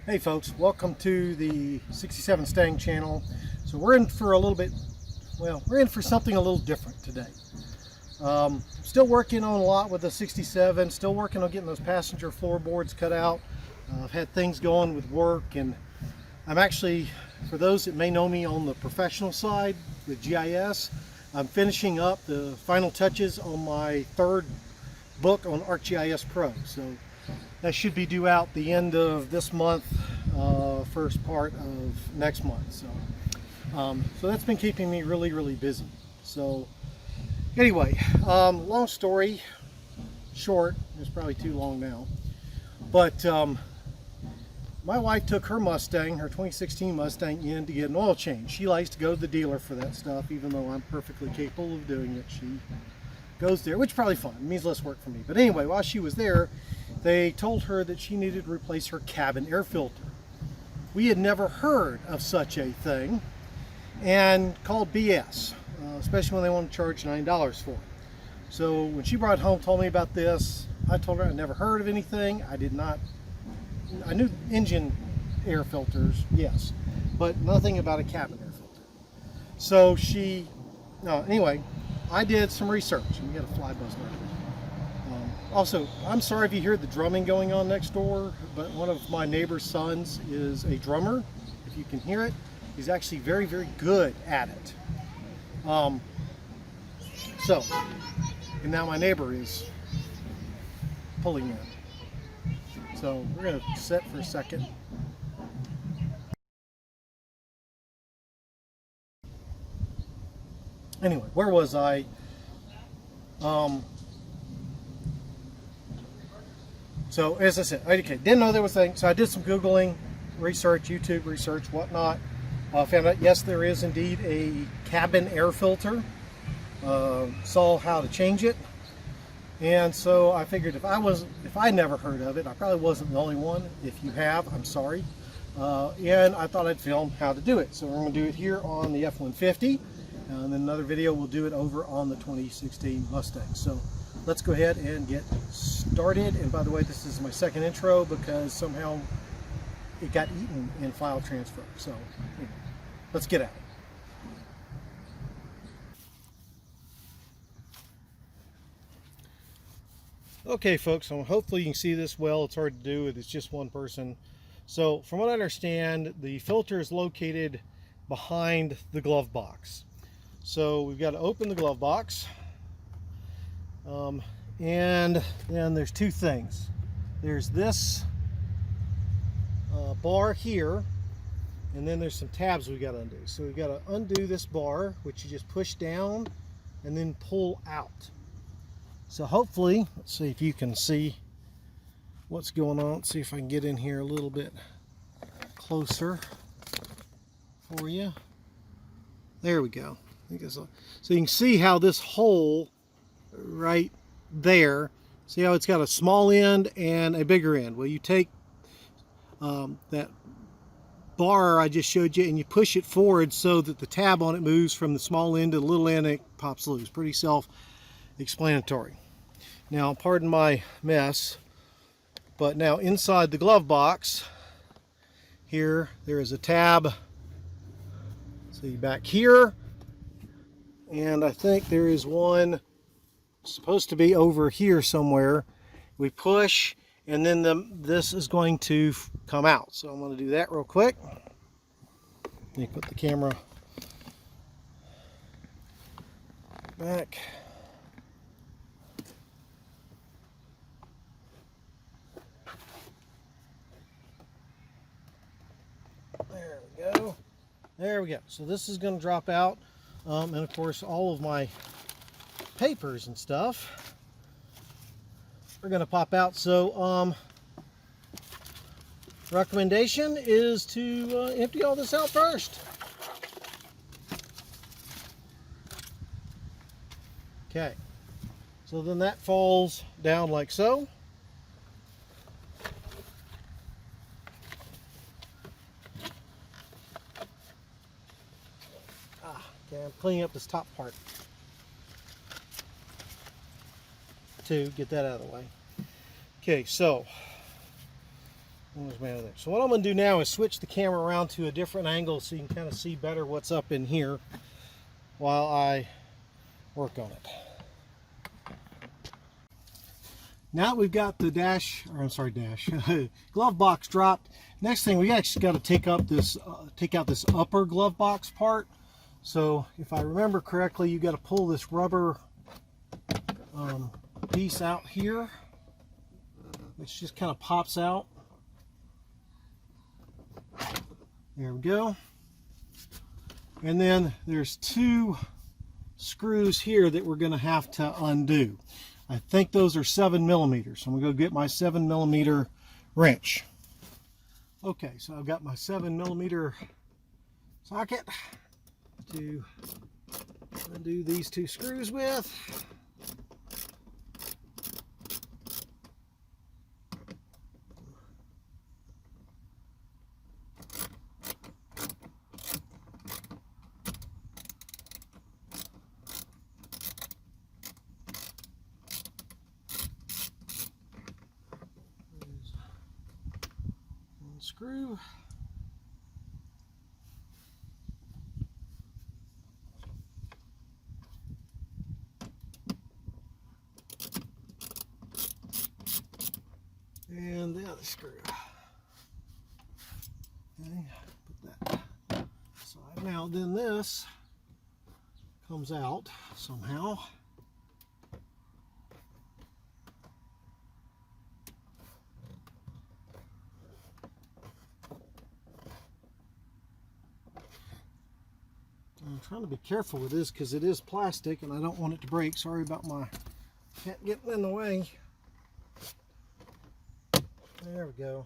Hey folks, welcome to the 67 Mustang channel. So we're in for a little bit, well, we're in for something a little different today. Still working on a lot with the 67, still working on getting those passenger floorboards cut out. I've had things going with work, and I'm actually, for those that may know me on the professional side with GIS, I'm finishing up the final touches on my third book on ArcGIS Pro. So that should be due out the end of this month, first part of next month. So that's been keeping me really busy. So anyway, long story short, it's probably too long now, but my wife took her Mustang, her 2016 Mustang, in to get an oil change. She likes to go to the dealer for that stuff, even though I'm perfectly capable of doing it. She goes there, which is probably fun. It means less work for me. But anyway, while she was there, they told her that she needed to replace her cabin air filter. We had never heard of such a thing and called BS, especially when they want to charge $9 for it. So when she brought it home, told me about this, I told her I never heard of anything. I knew engine air filters, yes, but nothing about a cabin air filter. So anyway, I did some research, and we got a fly buzzing around. Also, I'm sorry if you hear the drumming going on next door, but one of my neighbor's sons is a drummer. If you can hear it, he's actually very good at it. And now my neighbor is pulling in. So we're going to sit for a second. Anyway, where was I? So as I said, okay, didn't know there was a thing. So I did some Googling, research, YouTube research, whatnot. Found out, yes, there is indeed a cabin air filter. Saw how to change it. And so I figured if I never heard of it, I probably wasn't the only one. If you have, I'm sorry. And I thought I'd film how to do it. So we're going to do it here on the F-150. And then another video, we'll do it over on the 2016 Mustang. So let's go ahead and get started. And by the way, this is my second intro because somehow it got eaten in file transfer. So anyway, let's get at it. Okay folks, so hopefully you can see this well. It's hard to do, it's just one person. So from what I understand, the filter is located behind the glove box. So we've got to open the glove box. And then there's two things. There's this bar here, and then there's some tabs we got to undo. So we've got to undo this bar, which you just push down and then pull out. So hopefully, let's see if you can see what's going on. Let's see if I can get in here a little bit closer for you. There we go. So you can see how this hole right there, see how it's got a small end and a bigger end. Well, you take that bar I just showed you and you push it forward so that the tab on it moves from the small end to the little end and it pops loose. Pretty self-explanatory. Now, pardon my mess, but now inside the glove box here, there is a tab. See back here, and I think there is one supposed to be over here somewhere. We push, and then this is going to come out. So I'm going to do that real quick. Let me put the camera back. There we go. There we go. So this is going to drop out, and of course all of my papers and stuff are going to pop out. So recommendation is to empty all this out first. Okay, so then that falls down like so. Okay, I'm cleaning up this top part to get that out of the way. Okay, so So what I'm going to do now is switch the camera around to a different angle so you can kind of see better what's up in here while I work on it. Now that we've got the glove box dropped, next thing we actually got to take out this upper glove box part. So if I remember correctly, you got to pull this rubber piece out here, which just kind of pops out. There we go. And then there's two screws here that we're going to have to undo. I think those are 7mm. So I'm going to go get my 7mm wrench. Okay, so I've got my 7mm socket to undo these two screws with. Screw. And the other screw. Okay, put that aside. Now then this comes out somehow. I'm trying to be careful with this because it is plastic and I don't want it to break. Sorry about my cat getting in the way. There we go.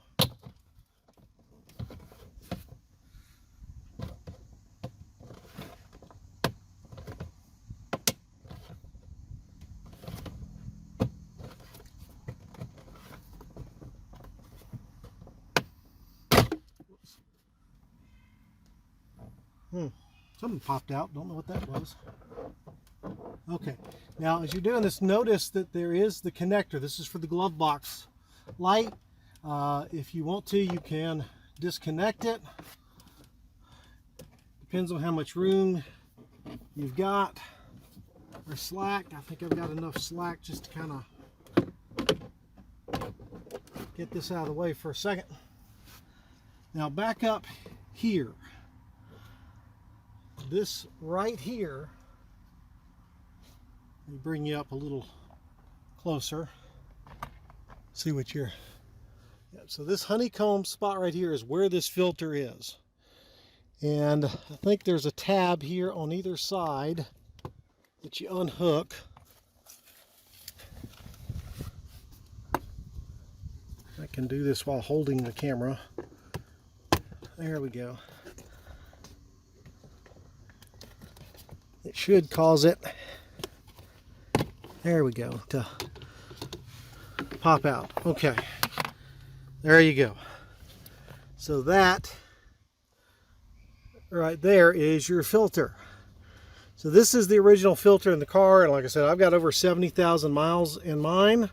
Something popped out. Don't know what that was. Okay. Now, as you're doing this, notice that there is the connector. This is for the glove box light. If you want to, you can disconnect it. Depends on how much room you've got or slack. I think I've got enough slack just to kind of get this out of the way for a second. Now back up here. This right here, let me bring you up a little closer. See what you're... Yeah, so this honeycomb spot right here is where this filter is. And I think there's a tab here on either side that you unhook. I can do this while holding the camera. There we go. It should cause it, there we go, to pop out. Okay, there you go. So that right there is your filter. So this is the original filter in the car, and like I said, I've got over 70,000 miles in mine.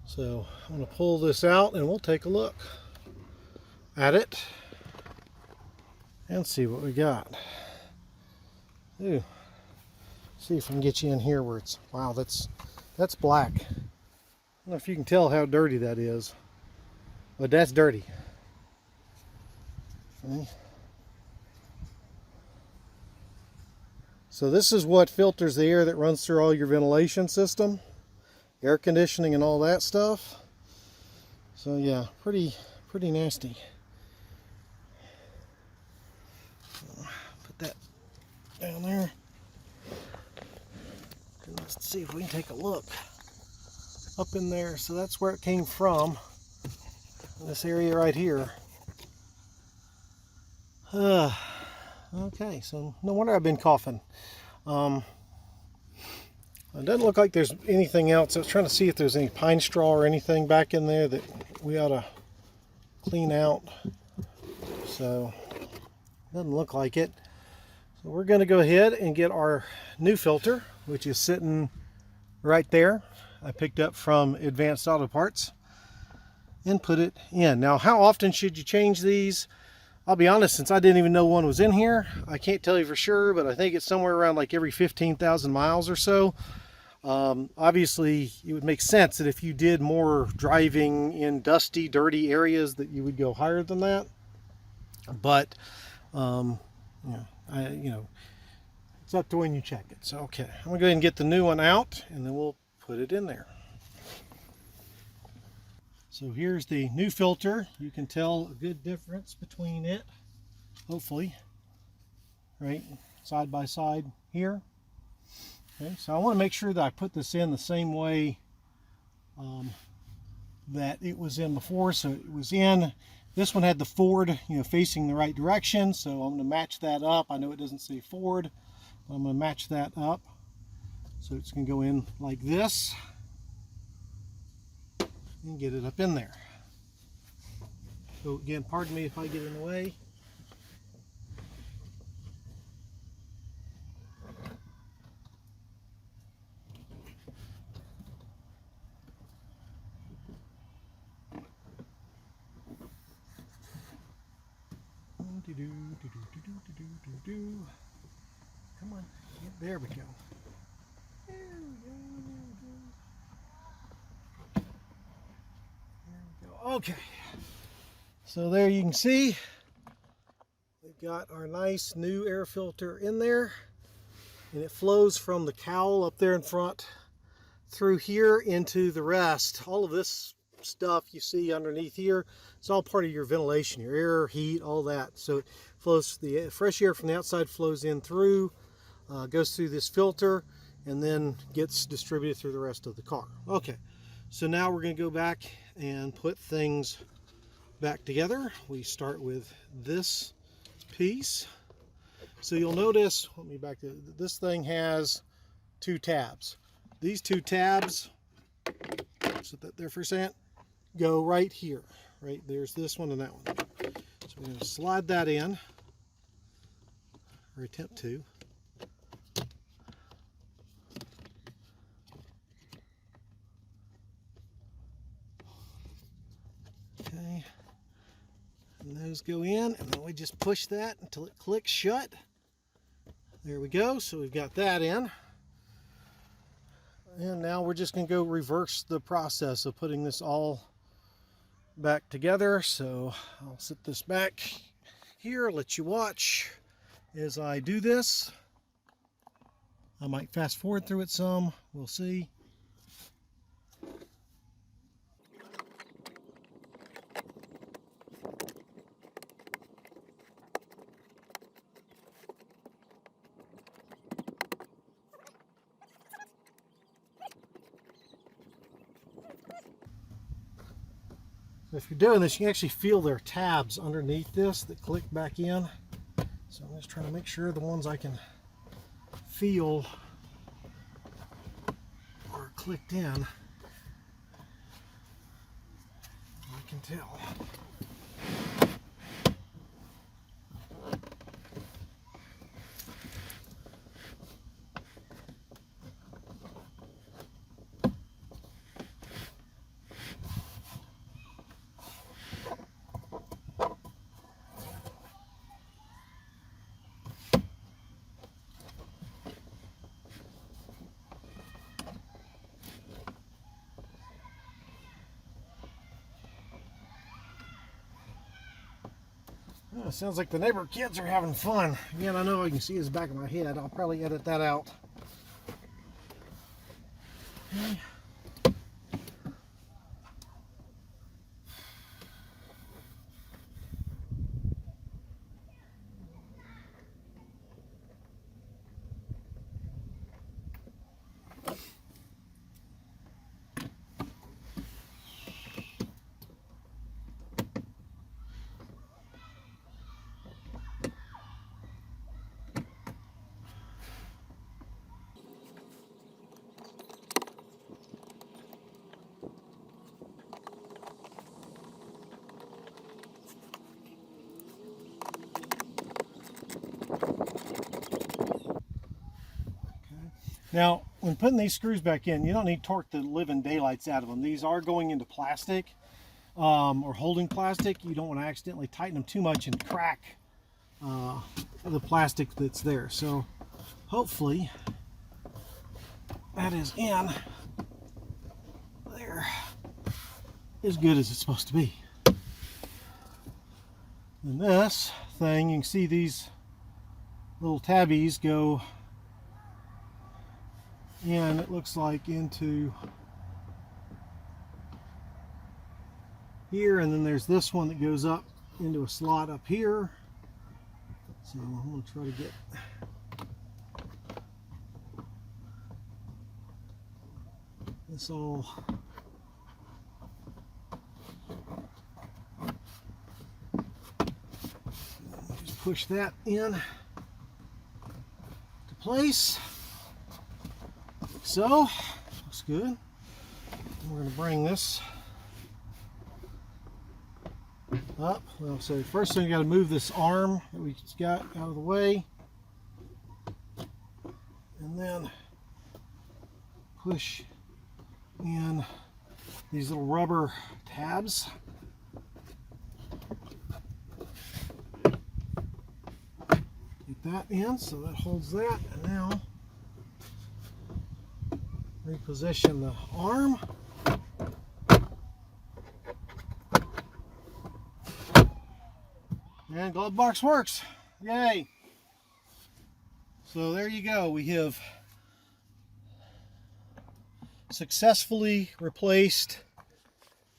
So I'm going to pull this out and we'll take a look at it and see what we got. Ooh. See if I can get you in here where it's, wow, that's black. I don't know if you can tell how dirty that is, but that's dirty. Okay. So this is what filters the air that runs through all your ventilation system, air conditioning and all that stuff. So yeah, pretty nasty. Put that down there. And let's see if we can take a look up in there. So that's where it came from, this area right here. Okay, so no wonder I've been coughing. It doesn't look like there's anything else. I was trying to see if there's any pine straw or anything back in there that we ought to clean out. So doesn't look like it. So we're going to go ahead and get our new filter, which is sitting right there. I picked up from Advanced Auto Parts. and put it in. Now, how often should you change these? I'll be honest, since I didn't even know one was in here, I can't tell you for sure, but I think it's somewhere around like every 15,000 miles or so. Obviously, it would make sense that if you did more driving in dusty, dirty areas that you would go higher than that. But, it's up to when you check it. So, okay, I'm going to go ahead and get the new one out, and then we'll put it in there. So here's the new filter. You can tell a good difference between it, hopefully, right side by side here. Okay, so I want to make sure that I put this in the same way that it was in before. So it was in, this one had the forward, facing the right direction. So I'm going to match that up. I know it doesn't say forward, but I'm going to match that up. So it's going to go in like this and get it up in there. So again, pardon me if I get in the way. Come on, there we go. Okay, so there you can see we've got our nice new air filter in there, and it flows from the cowl up there in front through here into the rest. All of this stuff you see underneath here, it's all part of your ventilation, your air, heat, all that. So it flows, the fresh air from the outside flows in through, goes through this filter, and then gets distributed through the rest of the car. Okay, so now we're going to go back and put things back together. We start with this piece. So you'll notice, let me back to this thing has two tabs. These two tabs, set that there for a second, go right here. Right, there's this one and that one. So we're going to slide that in, or attempt to. Okay, and those go in, and then we just push that until it clicks shut. There we go, so we've got that in. And now we're just going to go reverse the process of putting this all back together. So I'll sit this back here, let you watch as I do this. I might fast forward through it some, we'll see. If you're doing this, you can actually feel their tabs underneath this that click back in. So I'm just trying to make sure the ones I can feel are clicked in. I can tell. Oh, sounds like the neighbor kids are having fun. Again, I know I can see his back of my head. I'll probably edit that out. Okay. Now, when putting these screws back in, you don't need torque the living daylights out of them. These are going into plastic. or holding plastic. You don't want to accidentally tighten them too much and crack the plastic that's there. So hopefully that is in there as good as it's supposed to be. And this thing, you can see these little tabbies go in, it looks like, into here, and then there's this one that goes up into a slot up here. So I'm going to try to get this all just push that in to place. Like so. Looks good. And we're going to bring this up. Well, so first thing, you got to move this arm that we got out of the way, and then push in these little rubber tabs. Get that in, so that holds that, and now reposition the arm. And glove box works. Yay! So there you go. We have successfully replaced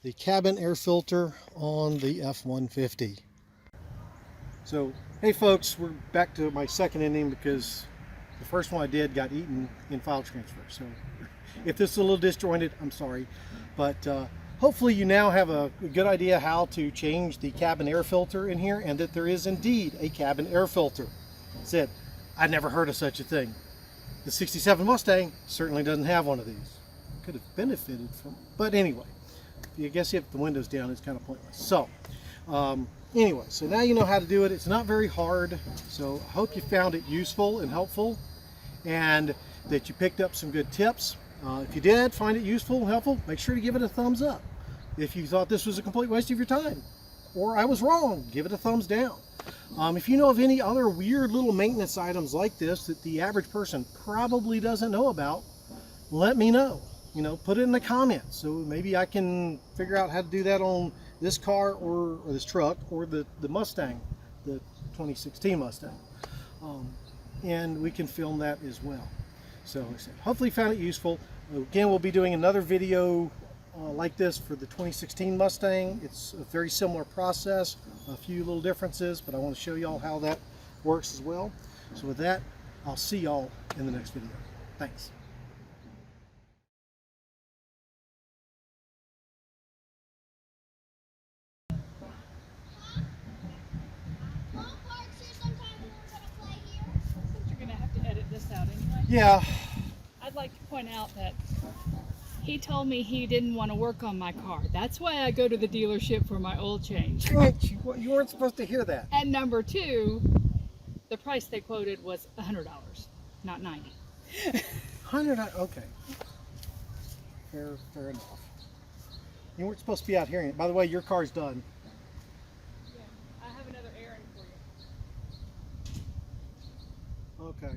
the cabin air filter on the F-150. So, hey folks, we're back to my second inning because the first one I did got eaten in file transfer. So if this is a little disjointed, I'm sorry. But hopefully you now have a good idea how to change the cabin air filter in here, and that there is indeed a cabin air filter. Said, I'd never heard of such a thing. The 67 Mustang certainly doesn't have one of these. Could have benefited from, but anyway, I guess if the window's down, it's kind of pointless. So anyway, so now you know how to do it. It's not very hard. So I hope you found it useful and helpful, and that you picked up some good tips. If you did find it useful and helpful, make sure to give it a thumbs up. If you thought this was a complete waste of your time, or I was wrong, give it a thumbs down. If you know of any other weird little maintenance items like this that the average person probably doesn't know about, let me know. You know, put it in the comments, so maybe I can figure out how to do that on this car or this truck or the Mustang, the 2016 Mustang. And we can film that as well. So like I said, hopefully you found it useful. Again, we'll be doing another video like this for the 2016 Mustang. It's a very similar process, a few little differences, but I want to show y'all how that works as well. So with that, I'll see y'all in the next video. Thanks. Yeah. I'd like to point out that he told me he didn't want to work on my car. That's why I go to the dealership for my oil change. You weren't supposed to hear that. And number two, the price they quoted was $100, not $90. $100, okay. Fair enough. You weren't supposed to be out hearing it. By the way, your car's done. Yeah, I have another errand for you. Okay.